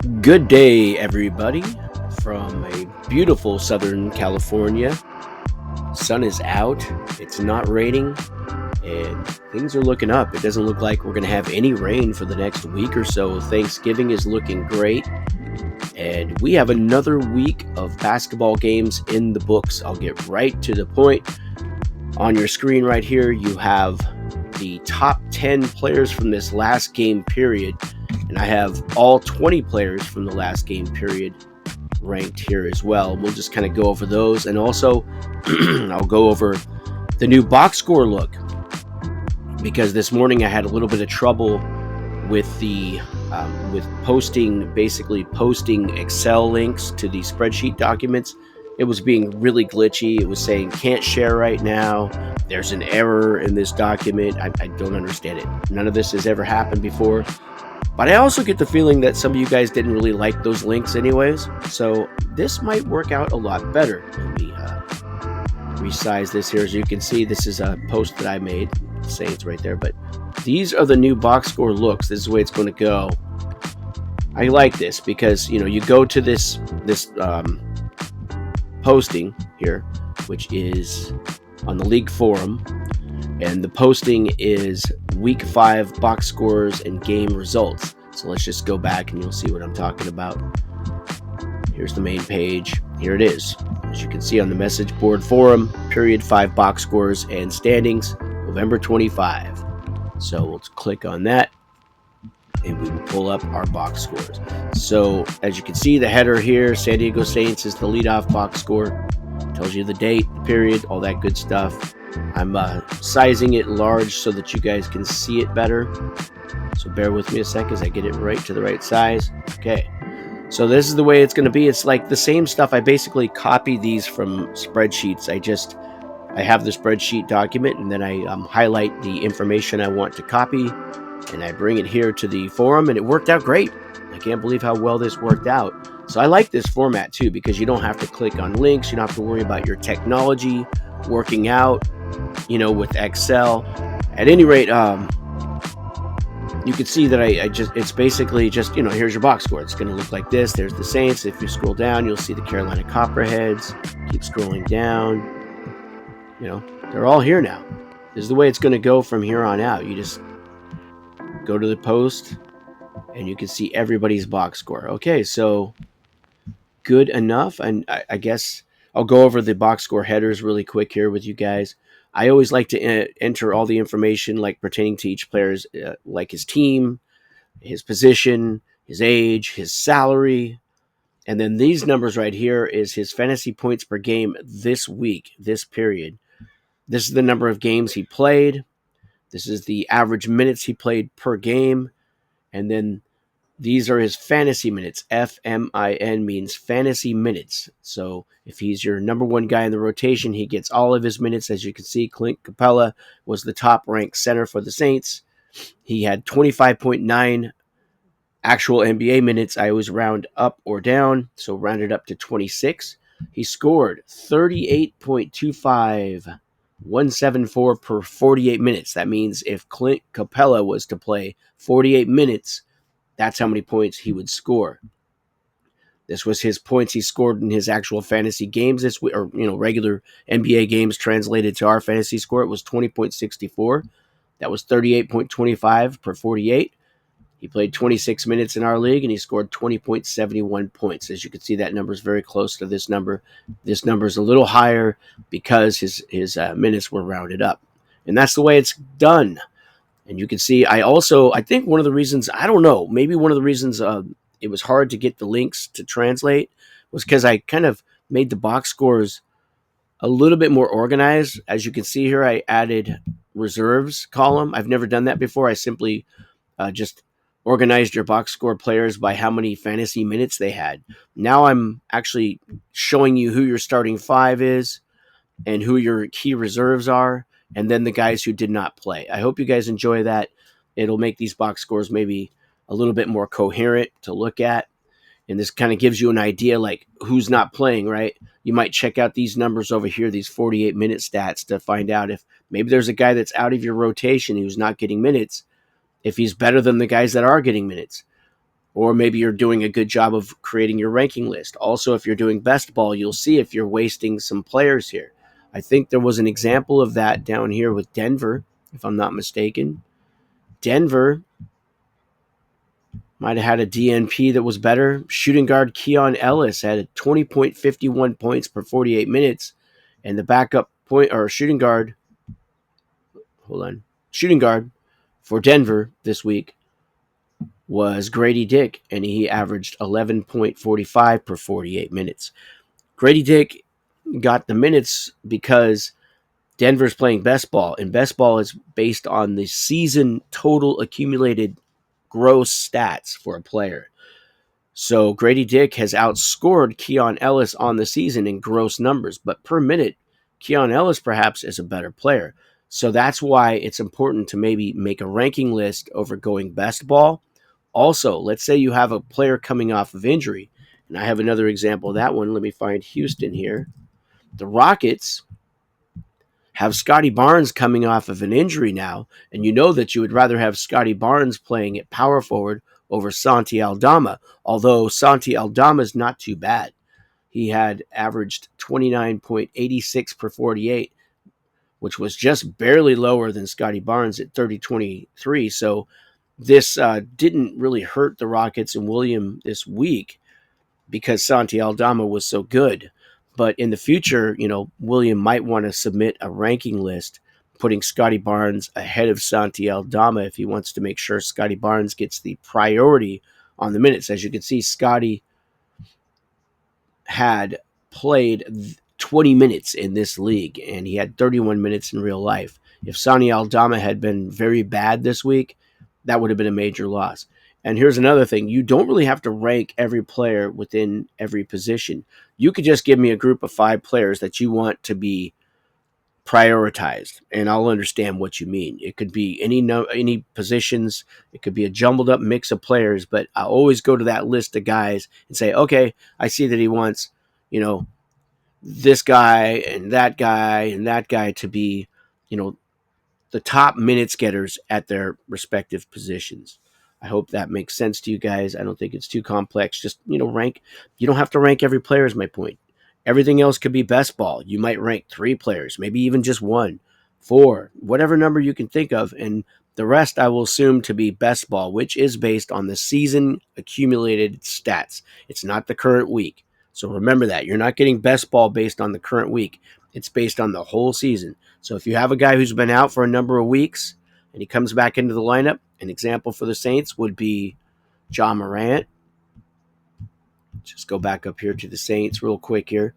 Good day, everybody, from a beautiful Southern California. Sun is out, it's not raining, and things are looking up. It doesn't look like we're going to have any rain for the next week or so. Thanksgiving is looking great, and we have another week of basketball games in the books. I'll get right to the point. On your screen right here, you have the top 10 players from this last game period, and I have all 20 players from the last game period ranked here as well. We'll just kind of go over those, and also I'll go over the new box score look, because this morning I had a little bit of trouble with the posting Excel links to the spreadsheet documents. It was being really glitchy. It was saying can't share right now. There's an error in this document. I don't understand it. None of this has ever happened before. But I also get the feeling that some of you guys didn't really like those links anyways. So this might work out a lot better. Let me resize this here. As you can see, this is a post that I made. Saying it's right there. But these are the new box score looks. This is the way it's going to go. I like this because, you go to this posting here, which is on the league forum, and the posting is week 5 box scores and game results. So let's just go back and you'll see what I'm talking about. Here's the main page. Here it is. As you can see on the message board forum, period 5 box scores and standings, November 25. So we'll click on that and we will pull up our box scores. So as you can see, the header here, San Diego Saints is the leadoff box score. Tells you the date, the period, all that good stuff. I'm sizing it large so that you guys can see it better. So bear with me a sec as I get it right to the right size. Okay. So this is the way it's going to be. It's like the same stuff. I basically copy these from spreadsheets. I have the spreadsheet document, and then I highlight the information I want to copy, and I bring it here to the forum, and it worked out great. I can't believe how well this worked out. So I like this format too, because you don't have to click on links. You don't have to worry about your technology working out, with Excel. At any rate, you can see that it's basically just, here's your box score. It's going to look like this. There's the Saints. If you scroll down, you'll see the Carolina Copperheads. Keep scrolling down. They're all here now. This is the way it's going to go from here on out. You just go to the post and you can see everybody's box score. Okay, so good enough. And I guess I'll go over the box score headers really quick here with you guys. I always like to enter all the information like pertaining to each player's, like his team, his position, his age, his salary. And then these numbers right here is his fantasy points per game this week, this period. This is the number of games he played. This is the average minutes he played per game. And then these are his fantasy minutes. FMIN means fantasy minutes. So if he's your number one guy in the rotation, he gets all of his minutes. As you can see, Clint Capella was the top-ranked center for the Saints. He had 25.9 actual NBA minutes. I always round up or down, so rounded up to 26. He scored 38.25, 174 per 48 minutes. That means if Clint Capella was to play 48 minutes, that's how many points he would score. This was his points he scored in his actual fantasy games this week, or regular NBA games translated to our fantasy score. It was 20.64. That was 38.25 per 48. He played 26 minutes in our league, and he scored 20.71 points. As you can see, that number is very close to this number. This number is a little higher because his minutes were rounded up. And that's the way it's done. And you can see, I think one of the reasons, I don't know, maybe one of the reasons it was hard to get the links to translate was because I kind of made the box scores a little bit more organized. As you can see here, I added reserves column. I've never done that before. I simply just organized your box score players by how many fantasy minutes they had. Now I'm actually showing you who your starting 5 is and who your key reserves are, and then the guys who did not play. I hope you guys enjoy that. It'll make these box scores maybe a little bit more coherent to look at. And this kind of gives you an idea like who's not playing, right? You might check out these numbers over here, these 48-minute stats, to find out if maybe there's a guy that's out of your rotation who's not getting minutes, if he's better than the guys that are getting minutes. Or maybe you're doing a good job of creating your ranking list. Also, if you're doing best ball, you'll see if you're wasting some players here. I think there was an example of that down here with Denver, if I'm not mistaken. Denver might have had a DNP that was better. Shooting guard Keon Ellis had a 20.51 points per 48 minutes, and the backup point or shooting guard for Denver this week was Grady Dick, and he averaged 11.45 per 48 minutes. Grady Dick got the minutes because Denver's playing best ball, and best ball is based on the season total accumulated gross stats for a player. So Grady Dick has outscored Keon Ellis on the season in gross numbers, but per minute, Keon Ellis perhaps is a better player. So that's why it's important to maybe make a ranking list over going best ball. Also, let's say you have a player coming off of injury, and I have another example of that one. Let me find Houston here. The Rockets have Scotty Barnes coming off of an injury now, and you know that you would rather have Scotty Barnes playing at power forward over Santi Aldama, although Santi Aldama is not too bad. He had averaged 29.86 per 48, which was just barely lower than Scotty Barnes at 30.23. So this didn't really hurt the Rockets and William this week because Santi Aldama was so good. But in the future, William might want to submit a ranking list putting Scotty Barnes ahead of Santi Aldama if he wants to make sure Scotty Barnes gets the priority on the minutes. As you can see, Scotty had played 20 minutes in this league, and he had 31 minutes in real life. If Santi Aldama had been very bad this week, that would have been a major loss. And here's another thing. You don't really have to rank every player within every position. You could just give me a group of 5 players that you want to be prioritized, and I'll understand what you mean. It could be any positions. It could be a jumbled up mix of players, but I always go to that list of guys and say, okay, I see that he wants, this guy and that guy and that guy to be, the top minutes getters at their respective positions. I hope that makes sense to you guys. I don't think it's too complex. Just, rank. You don't have to rank every player is my point. Everything else could be best ball. You might rank 3 players, maybe even just 1, 4, whatever number you can think of. And the rest I will assume to be best ball, which is based on the season accumulated stats. It's not the current week. So remember that. You're not getting best ball based on the current week. It's based on the whole season. So if you have a guy who's been out for a number of weeks and he comes back into the lineup, an example for the Saints would be Ja Morant. Just go back up here to the Saints real quick here.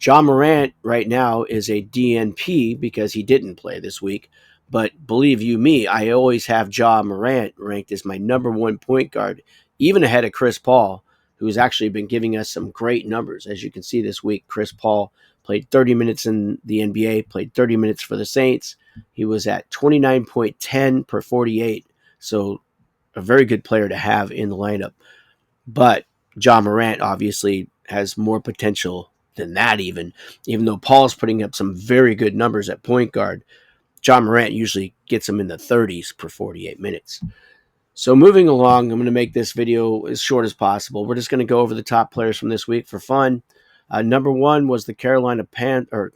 Ja Morant right now is a DNP because he didn't play this week. But believe you me, I always have Ja Morant ranked as my number 1 point guard, even ahead of Chris Paul, who's actually been giving us some great numbers. As you can see this week, Chris Paul played 30 minutes in the NBA, played 30 minutes for the Saints. He was at 29.10 per 48. So a very good player to have in the lineup. But Ja Morant obviously has more potential than that even though Paul's putting up some very good numbers at point guard. Ja Morant usually gets him in the 30s per 48 minutes. So moving along, I'm going to make this video as short as possible. We're just going to go over the top players from this week for fun. Number 1 was the Carolina Panthers,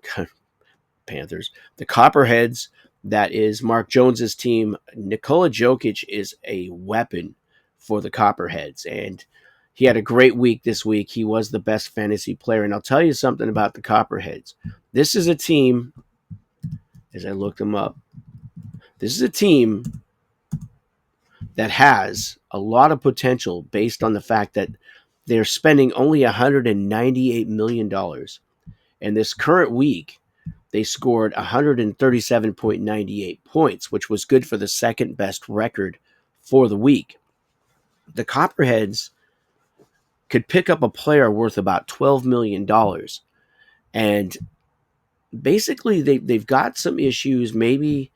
the Copperheads. That is Mark Jones's team. Nikola Jokic is a weapon for the Copperheads, and he had a great week this week. He was the best fantasy player, and I'll tell you something about the Copperheads. This is a team, as I looked them up, this is a team that has a lot of potential based on the fact that they're spending only $198 million. And this current week, they scored 137.98 points, which was good for the second best record for the week. The Copperheads could pick up a player worth about $12 million. And basically, they've got some issues. Maybe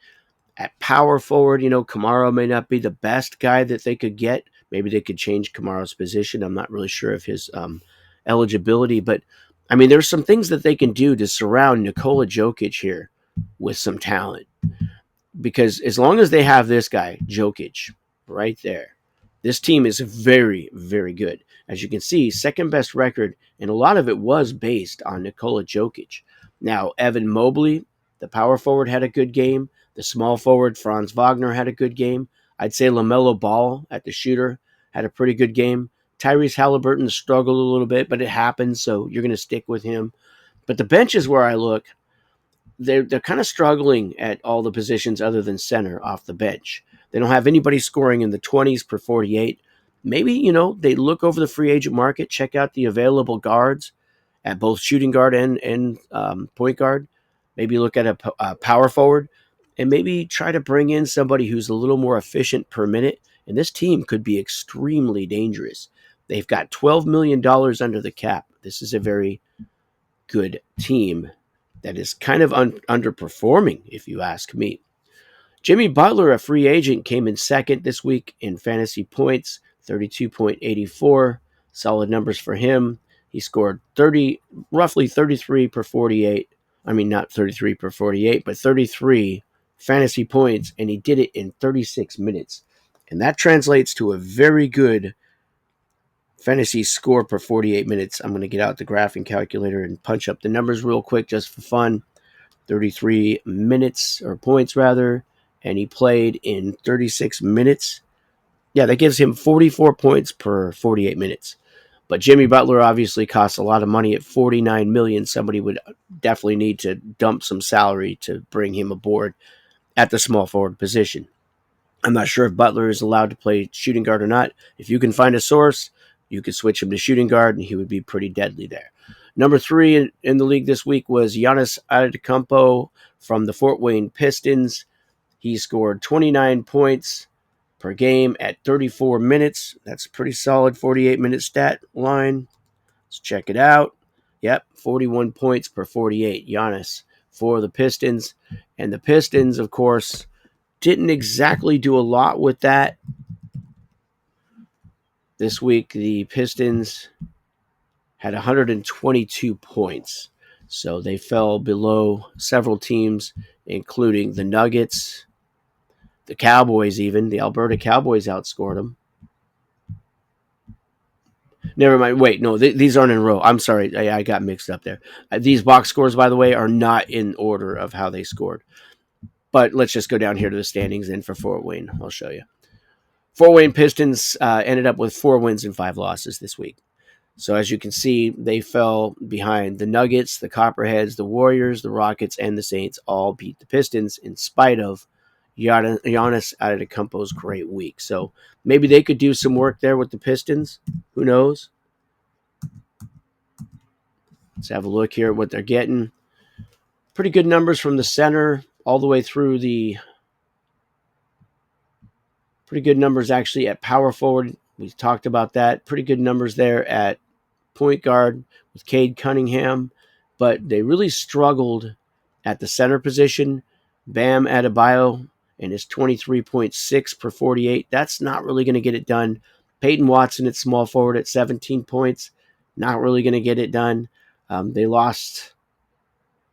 at power forward, Kamara may not be the best guy that they could get. Maybe they could change Kamara's position. I'm not really sure of his eligibility. But, there's some things that they can do to surround Nikola Jokic here with some talent. Because as long as they have this guy, Jokic, right there, This team is very, very good. As you can see, second best record, and a lot of it was based on Nikola Jokic. Now, Evan Mobley, the power forward, had a good game. The small forward, Franz Wagner, had a good game. I'd say LaMelo Ball at the shooter had a pretty good game. Tyrese Halliburton struggled a little bit, but it happens, so you're going to stick with him. But the bench is where I look. They're kind of struggling at all the positions other than center off the bench. They don't have anybody scoring in the 20s per 48. Maybe, they look over the free agent market, check out the available guards at both shooting guard and point guard. Maybe look at a power forward and maybe try to bring in somebody who's a little more efficient per minute. And this team could be extremely dangerous. They've got $12 million under the cap. This is a very good team that is kind of underperforming, if you ask me. Jimmy Butler, a free agent, came in second this week in fantasy points, 32.84. Solid numbers for him. He scored roughly 33 per 48. I mean, not 33 per 48, but 33 fantasy points, and he did it in 36 minutes. And that translates to a very good fantasy score per 48 minutes. I'm going to get out the graphing calculator and punch up the numbers real quick just for fun. 33 minutes, or points rather, and he played in 36 minutes. Yeah, that gives him 44 points per 48 minutes. But Jimmy Butler obviously costs a lot of money at $49 million. Somebody would definitely need to dump some salary to bring him aboard at the small forward position. I'm not sure if Butler is allowed to play shooting guard or not. If you can find a source, you could switch him to shooting guard, and he would be pretty deadly there. Number 3 in the league this week was Giannis Antetokounmpo from the Fort Wayne Pistons. He scored 29 points per game at 34 minutes. That's a pretty solid 48-minute stat line. Let's check it out. Yep, 41 points per 48. Giannis for the Pistons. And the Pistons, of course, didn't exactly do a lot with that. This week, the Pistons had 122 points. So they fell below several teams, including the Nuggets, the Cowboys even. The Alberta Cowboys outscored them. Never mind. Wait, no, these aren't in a row. I'm sorry. I got mixed up there. These box scores, by the way, are not in order of how they scored. But let's just go down here to the standings then for Fort Wayne. I'll show you. Fort Wayne Pistons ended up with 4 wins and 5 losses this week. So as you can see, they fell behind the Nuggets, the Copperheads, the Warriors, the Rockets, and the Saints all beat the Pistons in spite of Giannis Antetokounmpo's great week. So maybe they could do some work there with the Pistons. Who knows? Let's have a look here at what they're getting. Pretty good numbers from the center all the way through the... Pretty good numbers actually at power forward. We talked about that. Pretty good numbers there at point guard with Cade Cunningham, but they really struggled at the center position. Bam Adebayo and his 23.6 per 48. That's not really going to get it done. Peyton Watson at small forward at 17 points. Not really going to get it done. They lost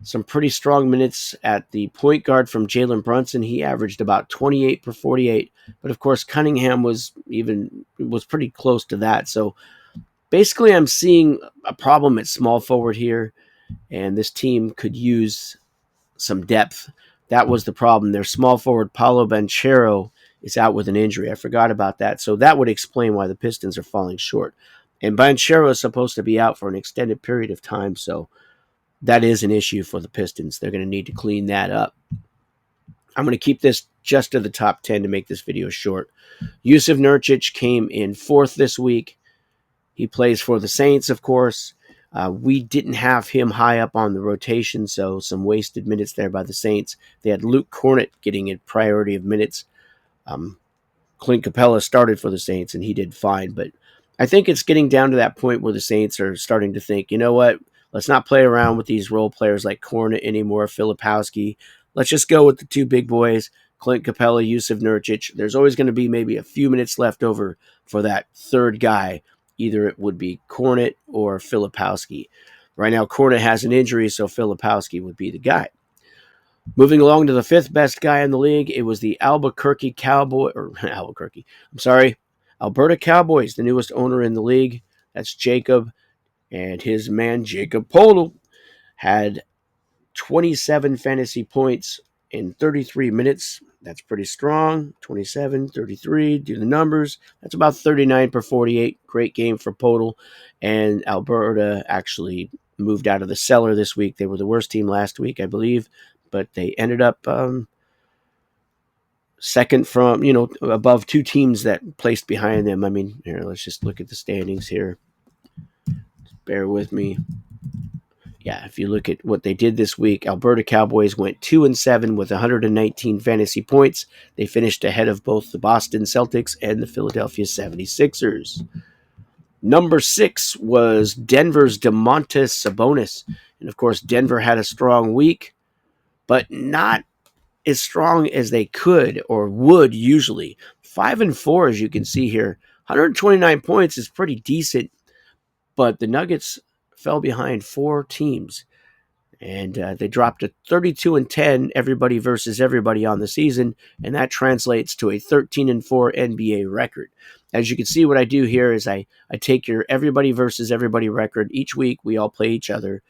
some pretty strong minutes at the point guard from Jalen Brunson. He averaged about 28 per 48. But of course, Cunningham was pretty close to that. So basically, I'm seeing a problem at small forward here, and this team could use some depth. That was the problem. Their small forward, Paolo Banchero, is out with an injury. I forgot about that. So that would explain why the Pistons are falling short. And Banchero is supposed to be out for an extended period of time, so that is an issue for the Pistons. They're going to need to clean that up. I'm going to keep this just to the top 10 to make this video short. Jusuf Nurkic came in 4th this week. He plays for the Saints, of course. We didn't have him high up on the rotation, so some wasted minutes there by the Saints. They had Luke Cornett getting a priority of minutes. Clint Capella started for the Saints, and he did fine. But I think it's getting down to that point where the Saints are starting to think, you know what? Let's not play around with these role players like Cornett anymore, Filipowski. Let's just go with the 2 big boys, Clint Capella, Jusuf Nurkic. There's always going to be maybe a few minutes left over for that 3rd guy. Either it would be Cornett or Filipowski. Right now, Cornett has an injury, so Filipowski would be the guy. Moving along to the 5th best guy in the league, it was the Albuquerque Alberta Cowboys, the newest owner in the league, that's Jacob, and his man Jacob Podol had 27 fantasy points in 33 minutes. That's pretty strong. 27, 33, do the numbers. That's about 39 per 48. Great game for Podol. And Alberta actually moved out of the cellar this week. They were the worst team last week, I believe, but they ended up second from, above two teams that placed behind them. I mean, here, let's just look at the standings here. Bear with me. Yeah, if you look at what they did this week, Alberta Cowboys went 2-7 with 119 fantasy points. They finished ahead of both the Boston Celtics and the Philadelphia 76ers. Number 6 was Denver's Domantas Sabonis. And of course, Denver had a strong week, but not as strong as they could or would usually. 5-4, as you can see here. 129 points is pretty decent, but the Nuggets fell behind 4 teams. And they dropped to 32-10, everybody versus everybody on the season, and that translates to a 13-4 NBA record. As you can see, what I do here is I take your everybody versus everybody record. Each week, we all play each other,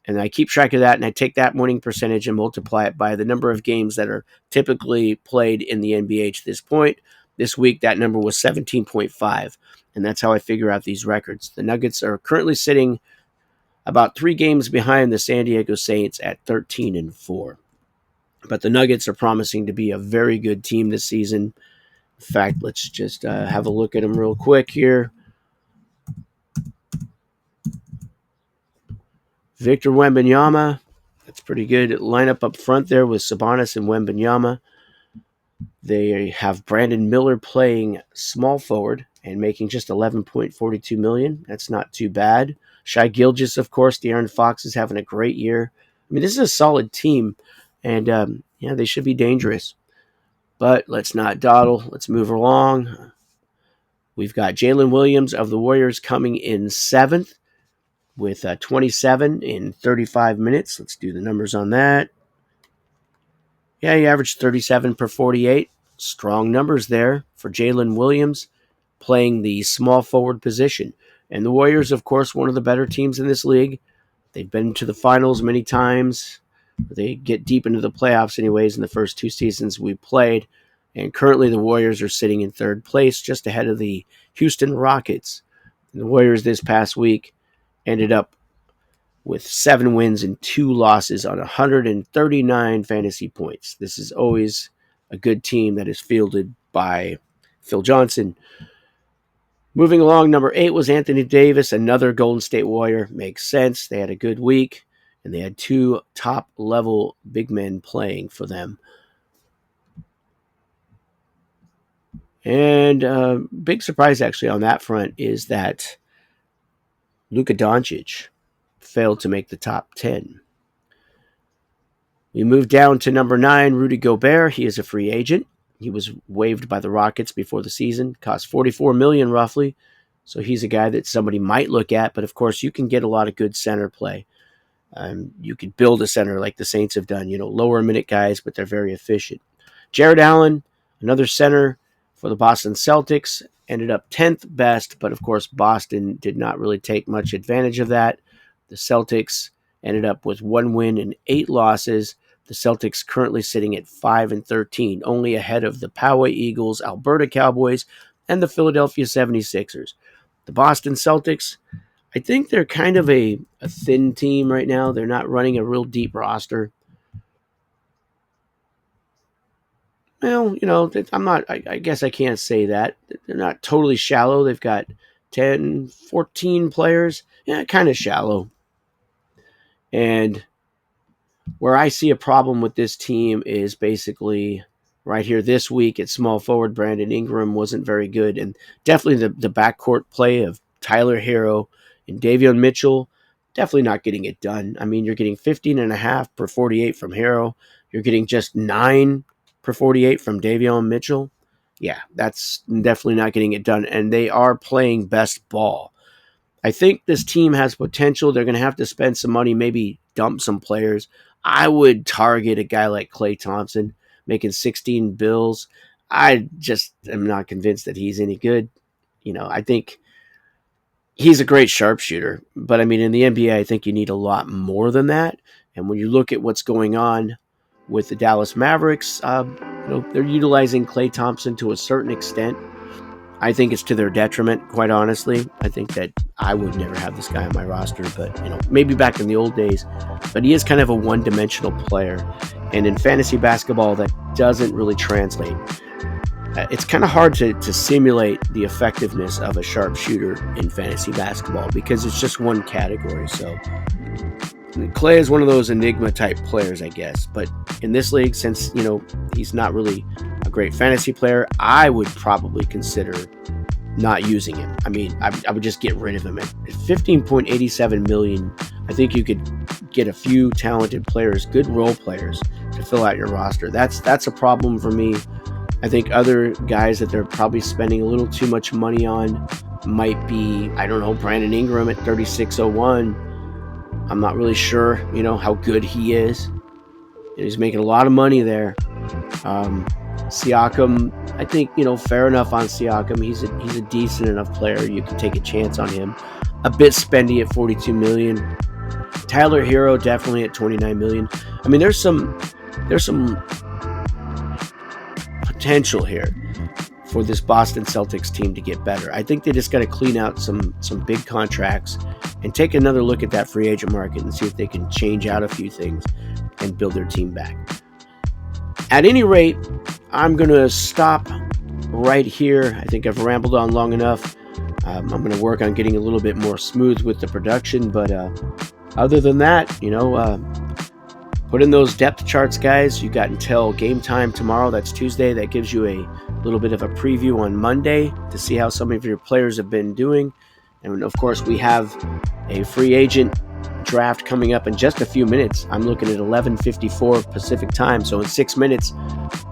and I keep track of that, and I take that winning percentage and multiply it by the number of games that are typically played in the NBA to this point. This week, that number was 17.5, and that's how I figure out these records. The Nuggets are currently sitting about 3 games behind the San Diego Saints at 13-4. But the Nuggets are promising to be a very good team this season. In fact, let's just have a look at them real quick here. Victor Wembanyama, that's pretty good lineup up front there with Sabonis and Wembanyama. They have Brandon Miller playing small forward and making just $11.42 million. That's not too bad. Shai Gilgeous, of course, De'Aaron Fox is having a great year. I mean, this is a solid team, and they should be dangerous. But let's not dawdle. Let's move along. We've got Jalen Williams of the Warriors coming in 7th with 27 in 35 minutes. Let's do the numbers on that. Yeah, he averaged 37 per 48. Strong numbers there for Jalen Williams playing the small forward position. And the Warriors, of course, one of the better teams in this league. They've been to the finals many times. They get deep into the playoffs anyways in the first 2 seasons we played. And currently the Warriors are sitting in 3rd place, just ahead of the Houston Rockets. And the Warriors this past week ended up with 7 wins and 2 losses on 139 fantasy points. This is always a good team that is fielded by Phil Johnson. Moving along, number 8 was Anthony Davis, another Golden State Warrior. Makes sense. They had a good week, and they had 2 top-level big men playing for them. And big surprise, actually, on that front is that Luka Doncic failed to make the top 10. We move down to number 9, Rudy Gobert. He is a free agent. He was waived by the Rockets before the season. Cost $44 million roughly. So he's a guy that somebody might look at. But of course, you can get a lot of good center play. You could build a center like the Saints have done. Lower minute guys, but they're very efficient. Jared Allen, another center for the Boston Celtics, ended up 10th best. But of course, Boston did not really take much advantage of that. The Celtics ended up with 1 win and 8 losses. The Celtics currently sitting at 5-13, only ahead of the Poway Eagles, Alberta Cowboys, and the Philadelphia 76ers. The Boston Celtics, I think they're kind of a thin team right now. They're not running a real deep roster. Well, I guess I can't say that. They're not totally shallow. They've got 10, 14 players. Yeah, kind of shallow. And where I see a problem with this team is basically right here this week at small forward. Brandon Ingram wasn't very good, and definitely the backcourt play of Tyler Hero and Davion Mitchell, definitely not getting it done. I mean, you're getting 15.5 per 48 from Hero. You're getting just 9 per 48 from Davion Mitchell. Yeah, that's definitely not getting it done, and they are playing best ball. I think this team has potential. They're going to have to spend some money, maybe dump some players. I would target a guy like Klay Thompson, making 16 bills. I just am not convinced that he's any good. I think he's a great sharpshooter, but I mean, in the NBA, I think you need a lot more than that. And when you look at what's going on with the Dallas Mavericks, they're utilizing Klay Thompson to a certain extent. I think it's to their detriment, quite honestly. I think that I would never have this guy on my roster, but maybe back in the old days. But he is kind of a one-dimensional player, and in fantasy basketball, that doesn't really translate. It's kind of hard to simulate the effectiveness of a sharpshooter in fantasy basketball because it's just one category. So Klay is one of those enigma type players, I guess. But in this league, since he's not really a great fantasy player, I would probably consider not using him. I mean, I would just get rid of him. At $15.87 million, I think you could get a few talented players, good role players, to fill out your roster. That's a problem for me. I think other guys that they're probably spending a little too much money on might be, I don't know, Brandon Ingram at 3601. I'm not really sure, how good he is. He's making a lot of money there. Siakam, I think, fair enough on Siakam. He's a decent enough player. You can take a chance on him. A bit spendy at $42 million. Tyler Hero definitely at $29 million. I mean, there's some potential here for this Boston Celtics team to get better. I think they just got to clean out some big contracts and take another look at that free agent market and see if they can change out a few things and build their team back. At any rate, I'm going to stop right here. I think I've rambled on long enough. I'm going to work on getting a little bit more smooth with the production, but other than that, put in those depth charts, guys. You got until game time tomorrow. That's Tuesday. That gives you a little bit of a preview on Monday to see how some of your players have been doing. And of course, we have a free agent draft coming up in just a few minutes. I'm looking at 11:54 Pacific time. So in 6 minutes,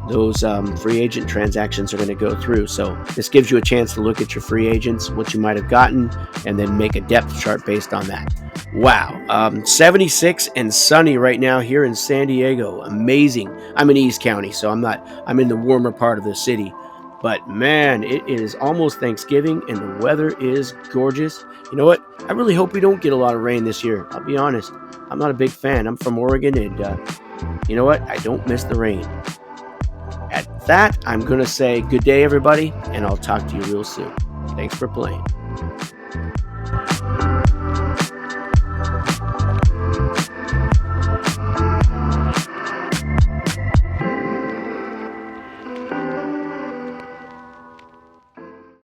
those free agent transactions are going to go through. So this gives you a chance to look at your free agents, what you might have gotten, and then make a depth chart based on that. Wow. 76 and sunny right now here in San Diego. Amazing. I'm in East County, so I'm in the warmer part of the city. But man, it is almost Thanksgiving and the weather is gorgeous. You know what? I really hope we don't get a lot of rain this year. I'll be honest. I'm not a big fan. I'm from Oregon, and you know what? I don't miss the rain. At that, I'm going to say good day, everybody, and I'll talk to you real soon. Thanks for playing.